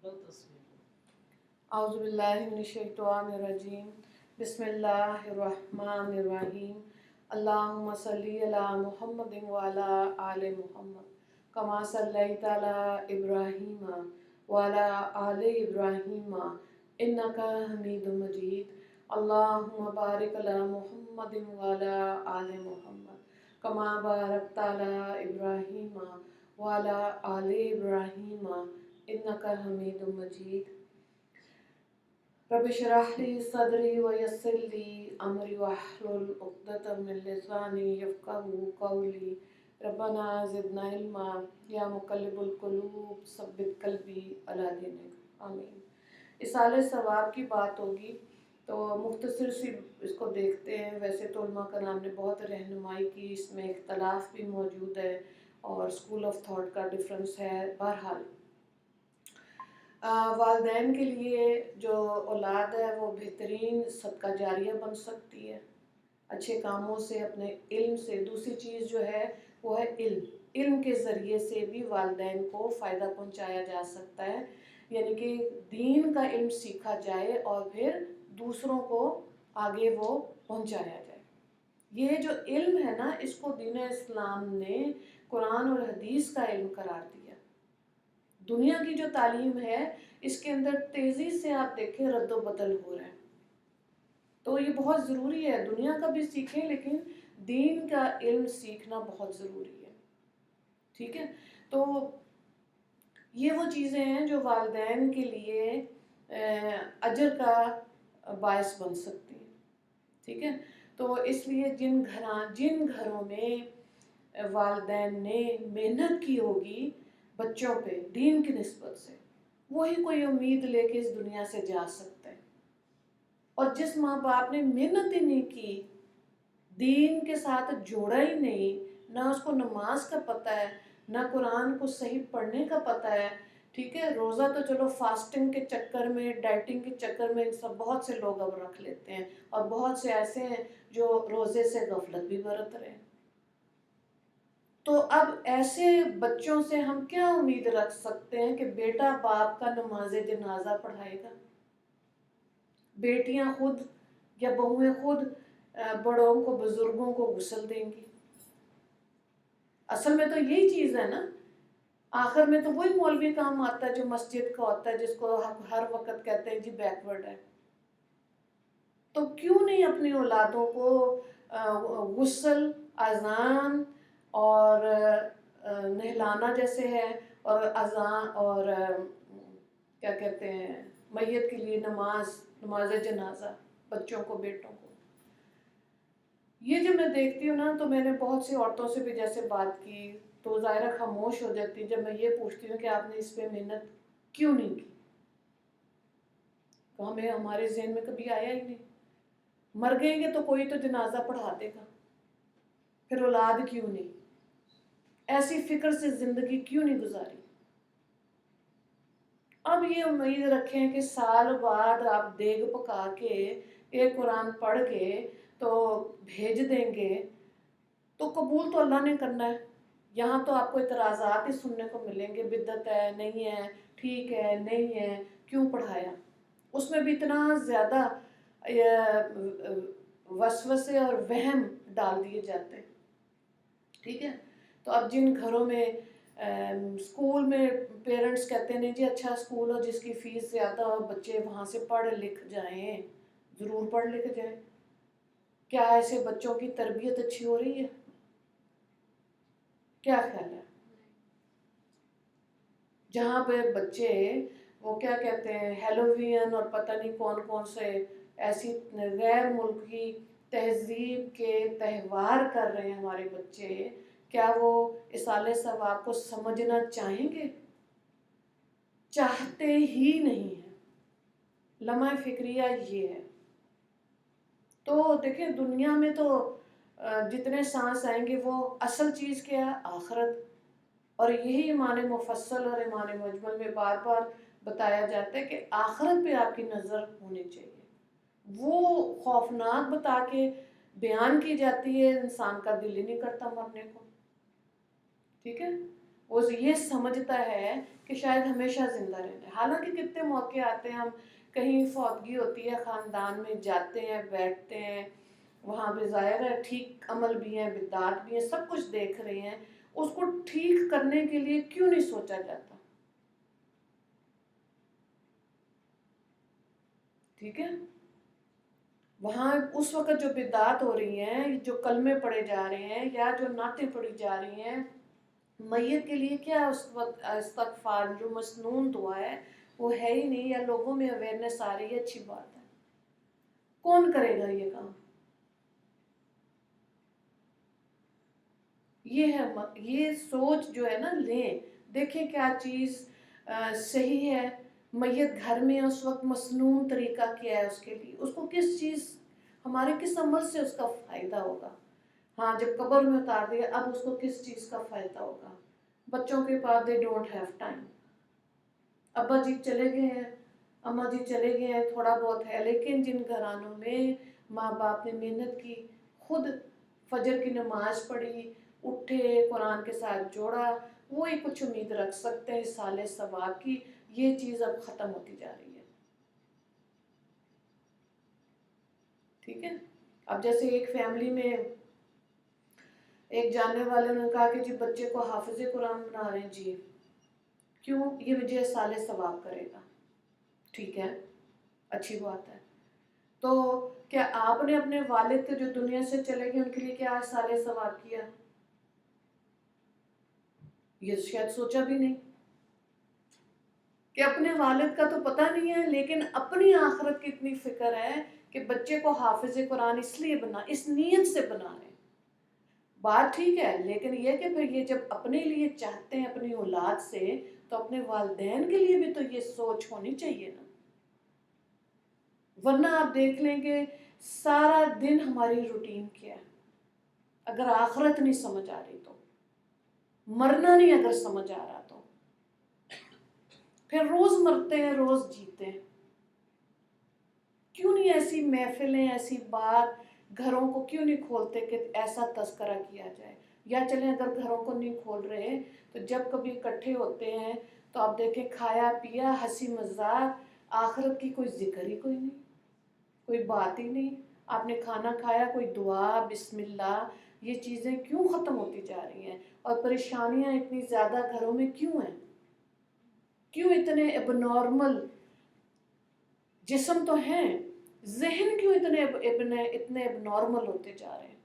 اعوذ باللہ من الشیطان الرجیم بسم اللہ الرحمن الرحیم اللہم صلی علی محمد وعلی آل محمد کما صلیت علی ابراہیم وعلی آل ابراہیم انک حمید مجید اللہم بارک علی محمد وعلی آل محمد کما بارکت علی ابراہیم وعلی آل ابراہیم انک حمید مجید رب اشرح لی صدری ویسر لی امری واحلل عقدۃ من لسانی یفقہوا قولی ربنا زدنا علما یا مقلب القلوب ثبت قلبی علی دینک آمین۔ اصالہ ثواب کی بات ہوگی تو مختصر سی اس کو دیکھتے ہیں۔ ویسے تو علماء کرام نے بہت رہنمائی کی، اس میں اختلاف بھی موجود ہے اور اسکول آف تھاٹ کا ڈفرینس ہے۔ بہرحال والدین کے لیے جو اولاد ہے وہ بہترین صدقہ جاریہ بن سکتی ہے اچھے کاموں سے، اپنے علم سے۔ دوسری چیز جو ہے وہ ہے علم۔ علم کے ذریعے سے بھی والدین کو فائدہ پہنچایا جا سکتا ہے، یعنی کہ دین کا علم سیکھا جائے اور پھر دوسروں کو آگے وہ پہنچایا جائے۔ یہ جو علم ہے نا، اس کو دین اسلام نے قرآن اور حدیث کا علم قرار دیا۔ دنیا کی جو تعلیم ہے اس کے اندر تیزی سے آپ دیکھیں رد و بدل ہو رہا ہے، تو یہ بہت ضروری ہے دنیا کا بھی سیکھیں لیکن دین کا علم سیکھنا بہت ضروری ہے، ٹھیک ہے؟ تو یہ وہ چیزیں ہیں جو والدین کے لیے اجر کا باعث بن سکتی ہیں، ٹھیک ہے؟ تو اس لیے جن گھروں میں والدین نے محنت کی ہوگی بچوں پہ دین کی نسبت سے، وہی کوئی امید لے کے اس دنیا سے جا سکتا ہے۔ اور جس ماں باپ نے محنت ہی نہیں کی، دین کے ساتھ جوڑا ہی نہیں، نہ اس کو نماز کا پتہ ہے، نہ قرآن کو صحیح پڑھنے کا پتہ ہے، ٹھیک ہے؟ روزہ تو چلو فاسٹنگ کے چکر میں، ڈائٹنگ کے چکر میں سب بہت سے لوگ اب رکھ لیتے ہیں، اور بہت سے ایسے ہیں جو روزے سے غفلت بھی برت رہے ہیں۔ تو اب ایسے بچوں سے ہم کیا امید رکھ سکتے ہیں کہ بیٹا باپ کا نماز جنازہ پڑھائے گا؟ بیٹیاں خود یا بہویں خود بڑوں کو، بزرگوں کو غسل دیں گی؟ اصل میں تو یہی چیز ہے نا، آخر میں تو وہی مولوی کام آتا ہے جو مسجد کا ہوتا ہے، جس کو ہر وقت کہتے ہیں جی بیکورڈ ہے۔ تو کیوں نہیں اپنی اولادوں کو غسل، اذان اور نہلانا جیسے ہے، اور اذان اور کیا کہتے ہیں میت کے لیے نماز جنازہ بچوں کو، بیٹوں کو۔ یہ جو میں دیکھتی ہوں نا، تو میں نے بہت سی عورتوں سے بھی جیسے بات کی تو ظاہرہ خاموش ہو جاتی جب میں یہ پوچھتی ہوں کہ آپ نے اس پہ محنت کیوں نہیں کی؟ تو ہمارے ذہن میں کبھی آیا ہی نہیں۔ مر گئیں گے تو کوئی تو جنازہ پڑھا دے گا، پھر اولاد کیوں نہیں؟ ایسی فکر سے زندگی کیوں نہیں گزاری؟ اب یہ امید رکھیں کہ سال بعد آپ دیگ پکا کے ایک قرآن پڑھ کے تو بھیج دیں گے، تو قبول تو اللہ نے کرنا ہے۔ یہاں تو آپ کو اعتراضات ہی سننے کو ملیں گے، بدعت ہے، نہیں ہے، ٹھیک ہے، نہیں ہے، کیوں پڑھایا؟ اس میں بھی اتنا زیادہ وسوسے اور وہم ڈال دیے جاتے ہیں، ٹھیک ہے؟ تو اب جن گھروں میں اسکول میں پیرنٹس کہتے ہیں جی اچھا اسکول ہو جس کی فیس زیادہ ہو، بچے وہاں سے پڑھ لکھ جائیں، ضرور پڑھ لکھ جائیں، کیا ایسے بچوں کی تربیت اچھی ہو رہی ہے؟ کیا خیال ہے؟ جہاں پہ بچے وہ کیا کہتے ہیں ہیلووین اور پتہ نہیں کون کون سے ایسی غیر ملکی تہذیب کے تہوار کر رہے ہیں ہمارے بچے، کیا وہ اصالہ ثواب کو سمجھنا چاہیں گے؟ چاہتے ہی نہیں ہیں۔ لمحہ فکریہ یہ ہے۔ تو دیکھیں دنیا میں تو جتنے سانس آئیں گے وہ اصل چیز کیا ہے؟ آخرت۔ اور یہی ایمان مفصل اور ایمان مجمل میں بار بار بتایا جاتا ہے کہ آخرت پہ آپ کی نظر ہونی چاہیے۔ وہ خوفناک بتا کے بیان کی جاتی ہے، انسان کا دل ہی نہیں کرتا مرنے کو، ٹھیک ہے؟ وہ یہ سمجھتا ہے کہ شاید ہمیشہ زندہ رہنا ہے. حالانکہ کتنے موقع آتے ہیں ہم کہیں فوتگی ہوتی ہے خاندان میں، جاتے ہیں بیٹھتے ہیں، وہاں پہ ظاہر ہے ٹھیک عمل بھی ہیں بدعات بھی ہیں، سب کچھ دیکھ رہے ہیں، اس کو ٹھیک کرنے کے لیے کیوں نہیں سوچا جاتا؟ ٹھیک ہے، وہاں اس وقت جو بدعات ہو رہی ہیں، جو کلمے پڑے جا رہے ہیں یا جو نعتیں پڑھی جا رہی ہیں، میت کے لیے کیا اس وقت استغفار جو مسنون دعا ہے وہ ہے ہی نہیں، یا لوگوں میں اویئرنیس آ رہی ہے، اچھی بات ہے. کون کرے گا یہ کام؟ یہ ہے یہ سوچ جو ہے نا لیں، دیکھیں کیا چیز صحیح ہے. میت گھر میں اس وقت مسنون طریقہ کیا ہے اس کے لیے، اس کو کس چیز، ہمارے کس عمل سے اس کا فائدہ ہوگا. ہاں جب قبر میں اتار دیا اب اس کو کس چیز کا فائدہ ہوگا. بچوں کے پاس دے ڈونٹ ہیو ٹائم، ابا جی چلے گئے ہیں، اماں جی چلے گئے ہیں، تھوڑا بہت ہے. لیکن جن گھرانوں میں ماں باپ نے محنت کی، خود فجر کی نماز پڑھی، اٹھے، قرآن کے ساتھ جوڑا، وہی کچھ امید رکھ سکتے ہیں سال ثواب کی. یہ چیز اب ختم ہوتی جا رہی ہے. ٹھیک ہے، اب جیسے ایک فیملی میں ایک جاننے والے نے کہا کہ جی بچے کو حافظ قرآن بنا رہے ہیں. جی کیوں؟ یہ مجھے سال ثواب کرے گا. ٹھیک ہے، اچھی بات ہے. تو کیا آپ نے اپنے والد کے جو دنیا سے چلے گئے ان کے لیے کیا سال ثواب کیا؟ یہ شاید سوچا بھی نہیں کہ اپنے والد کا تو پتہ نہیں ہے، لیکن اپنی آخرت کی اتنی فکر ہے کہ بچے کو حافظ قرآن اس لیے بنا، اس نیت سے بنا رہے ہیں. بات ٹھیک ہے، لیکن یہ کہ پھر یہ جب اپنے لیے چاہتے ہیں اپنی اولاد سے، تو اپنے والدین کے لیے بھی تو یہ سوچ ہونی چاہیے نا. ورنہ آپ دیکھ لیں کہ سارا دن ہماری روٹین کیا ہے. اگر آخرت نہیں سمجھ آ رہی تو، مرنا نہیں اگر سمجھ آ رہا تو پھر روز مرتے ہیں روز جیتے ہیں. کیوں نہیں ایسی محفلیں، ایسی بات گھروں کو کیوں نہیں کھولتے کہ ایسا تذکرہ کیا جائے؟ یا چلیں اگر گھروں کو نہیں کھول رہے تو جب کبھی اکٹھے ہوتے ہیں تو آپ دیکھیں کھایا پیا، ہنسی مذاق، آخرت کی کوئی ذکر ہی کوئی نہیں، کوئی بات ہی نہیں. آپ نے کھانا کھایا، کوئی دعا بسم اللہ، یہ چیزیں کیوں ختم ہوتی جا رہی ہیں؟ اور پریشانیاں اتنی زیادہ گھروں میں کیوں ہیں؟ کیوں اتنے اب نارمل جسم تو ہیں، ذہن کیوں اتنے اب نارمل ہوتے جا رہے ہیں؟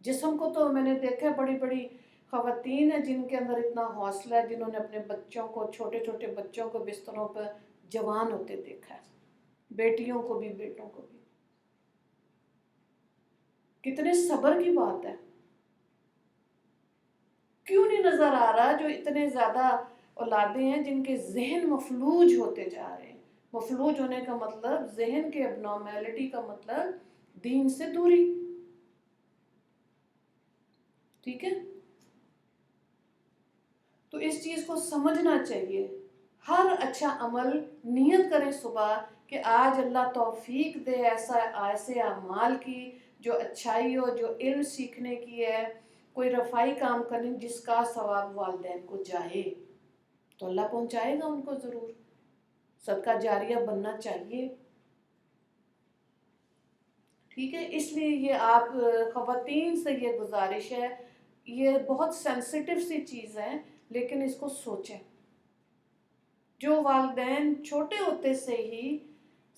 جسم کو تو میں نے دیکھا بڑی بڑی خواتین ہیں جن کے اندر اتنا حوصلہ ہے، جنہوں نے اپنے بچوں کو، چھوٹے چھوٹے بچوں کو بستروں پر جوان ہوتے دیکھا ہے، بیٹیوں کو بھی بیٹوں کو بھی. کتنے صبر کی بات ہے. کیوں نہیں نظر آ رہا جو اتنے زیادہ اولادیں ہیں جن کے ذہن مفلوج ہوتے جا رہے ہیں؟ مفلوج ہونے کا مطلب، ذہن کے اب نارمیلٹی کا مطلب دین سے دوری. ٹھیک ہے، تو اس چیز کو سمجھنا چاہیے. ہر اچھا عمل نیت کریں صبح کہ آج اللہ توفیق دے ایسے اعمال کی جو اچھائی ہو، جو علم سیکھنے کی ہے، کوئی رفائی کام کریں جس کا ثواب والدین کو جائے تو اللہ پہنچائے گا ان کو ضرور. صدقہ جاریہ بننا چاہیے. ٹھیک ہے، اس لیے یہ آپ خواتین سے یہ گزارش ہے، یہ بہت سینسیٹیو سی چیز ہے، لیکن اس کو سوچیں. جو والدین چھوٹے ہوتے سے ہی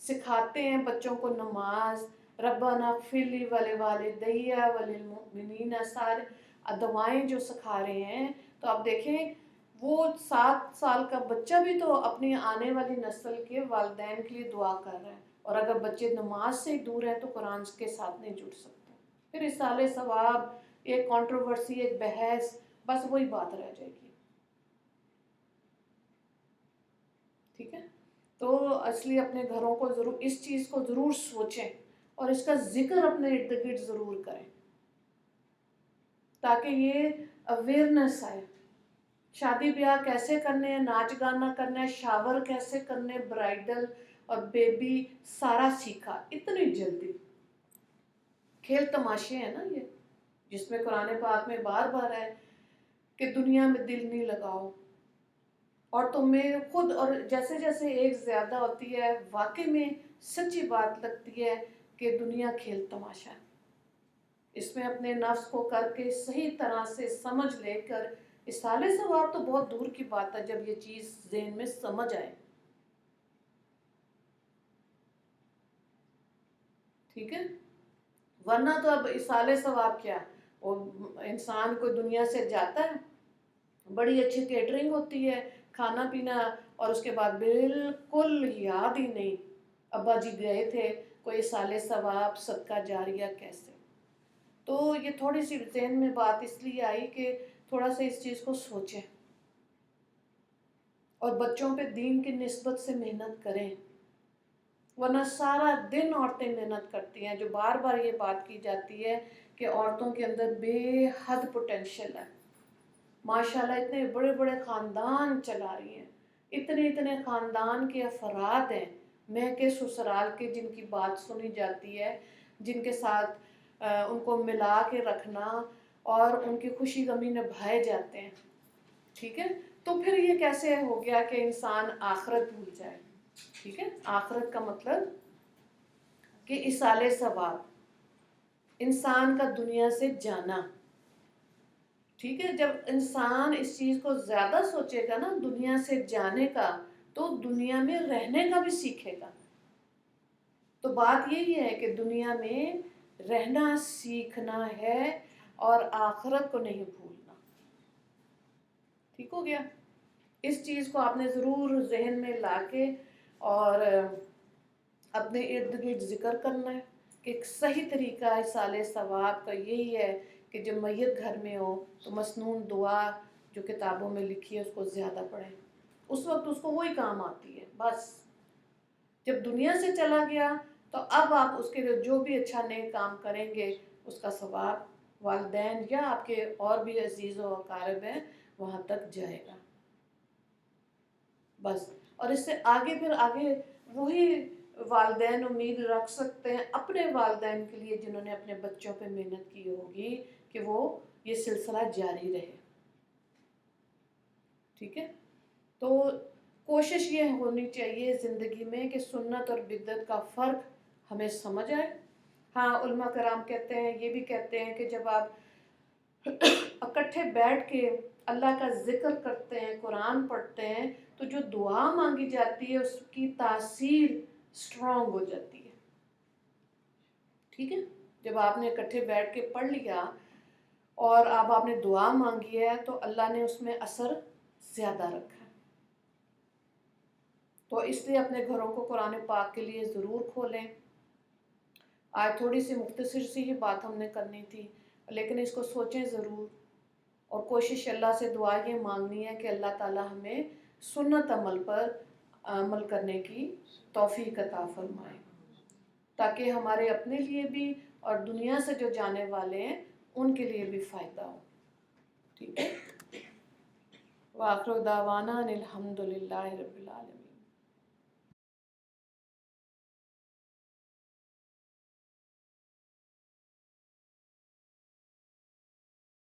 سکھاتے ہیں بچوں کو نماز، ربنا اغفر لی ولوالدی وللمؤمنین، سارے دعائیں جو سکھا رہے ہیں، تو آپ دیکھیں وہ 7 سال کا بچہ بھی تو اپنی آنے والی نسل کے والدین کے لیے دعا کر رہا ہے. اور اگر بچے نماز سے دور ہیں تو قرآن کے ساتھ نہیں جڑ سکتے. پھر اصالہ ثواب، ایک کنٹروورسی، ایک بحث، بس وہی بات رہ جائے گی. ٹھیک ہے، تو اس لیے اپنے گھروں کو ضرور اس چیز کو ضرور سوچیں اور اس کا ذکر اپنے ارد گرد ضرور کریں تاکہ یہ اویئرنیس آئے. شادی بیاہ کیسے کرنے ہیں، ناچ گانا کرنا ہے، شاور کیسے کرنے، برائڈل اور بیبی، سارا سیکھا اتنی جلدی. کھیل تماشے ہیں نا یہ، جس میں قرآن پاک میں بار بار ہے کہ دنیا میں دل نہیں لگاؤ، اور تمہیں خود، اور جیسے جیسے ایج زیادہ ہوتی ہے واقعی میں سچی بات لگتی ہے کہ دنیا کھیل تماشا ہے. اس میں اپنے نفس کو کر کے صحیح طرح سے سمجھ لے کر اصالِ ثواب تو بہت دور کی بات ہے جب یہ چیز ذہن میں سمجھ آئے. ٹھیک ہے، ورنہ تو اب اصالِ ثواب کیا، وہ انسان کو دنیا سے جاتا ہے، بڑی اچھی کیٹرنگ ہوتی ہے، کھانا پینا، اور اس کے بعد بالکل یاد ہی نہیں ابا جی گئے تھے، کوئی اصالِ ثواب صدقہ جاریہ کیسے. تو یہ تھوڑی سی ذہن میں بات اس لیے آئی کہ تھوڑا سا اس چیز کو سوچیں، اور بچوں پہ دین کی نسبت سے محنت کریں. ورنہ سارا دن عورتیں محنت کرتی ہیں، جو بار بار یہ بات کی جاتی ہے کہ عورتوں کے اندر بے حد پوٹینشیل ہے. ماشاءاللہ اتنے بڑے بڑے خاندان چلا رہی ہیں، اتنے خاندان کے افراد ہیں میں کے سسرال کے، جن کی بات سنی جاتی ہے، جن کے ساتھ ان کو ملا کے رکھنا اور ان کی خوشی غمی نبھائے جاتے ہیں. ٹھیک ہے، تو پھر یہ کیسے ہو گیا کہ انسان آخرت بھول جائے. ٹھیک ہے، آخرت کا مطلب کہ اصالِ ثواب، انسان کا دنیا سے جانا. ٹھیک ہے، جب انسان اس چیز کو زیادہ سوچے گا نا دنیا سے جانے کا، تو دنیا میں رہنے کا بھی سیکھے گا. تو بات یہی ہے کہ دنیا میں رہنا سیکھنا ہے اور آخرت کو نہیں بھولنا. ٹھیک ہو گیا، اس چیز کو آپ نے ضرور ذہن میں لا کے اور اپنے ارد گرد ذکر کرنا ہے کہ ایک صحیح طریقہ اصالِ ثواب کا یہی ہے کہ جب میت گھر میں ہو تو مسنون دعا جو کتابوں میں لکھی ہے اس کو زیادہ پڑھیں. اس وقت اس کو وہی کام آتی ہے. بس جب دنیا سے چلا گیا تو اب آپ اس کے لیے جو بھی اچھا نیک کام کریں گے اس کا ثواب والدین یا آپ کے اور بھی عزیز و اقارب ہیں وہاں تک جائے گا. بس، اور اس سے آگے پھر آگے وہی والدین امید رکھ سکتے ہیں اپنے والدین کے لیے جنہوں نے اپنے بچوں پہ محنت کی ہوگی کہ وہ یہ سلسلہ جاری رہے. ٹھیک ہے، تو کوشش یہ ہونی چاہیے زندگی میں کہ سنت اور بدعت کا فرق ہمیں سمجھ آئے. ہاں، علماء کرام کہتے ہیں، یہ بھی کہتے ہیں کہ جب آپ اکٹھے بیٹھ کے اللہ کا ذکر کرتے ہیں، قرآن پڑھتے ہیں، تو جو دعا مانگی جاتی ہے اس کی تاثیر اسٹرانگ ہو جاتی ہے. ٹھیک ہے، جب آپ نے اکٹھے بیٹھ کے پڑھ لیا اور اب آپ نے دعا مانگی ہے تو اللہ نے اس میں اثر زیادہ رکھا ہے. تو اس لیے اپنے گھروں کو قرآن پاک کے لیے ضرور کھولیں. آج تھوڑی سی مختصر سی ہی بات ہم نے کرنی تھی، لیکن اس کو سوچیں ضرور، اور کوشش اللہ سے دعا یہ مانگنی ہے کہ اللہ تعالی ہمیں سنت عمل پر عمل کرنے کی توفیق عطا فرمائے، تاکہ ہمارے اپنے لیے بھی اور دنیا سے جو جانے والے ہیں ان کے لیے بھی فائدہ ہو. ٹھیک ہے، وآخر دعوانا الحمد للہ رب العالمین.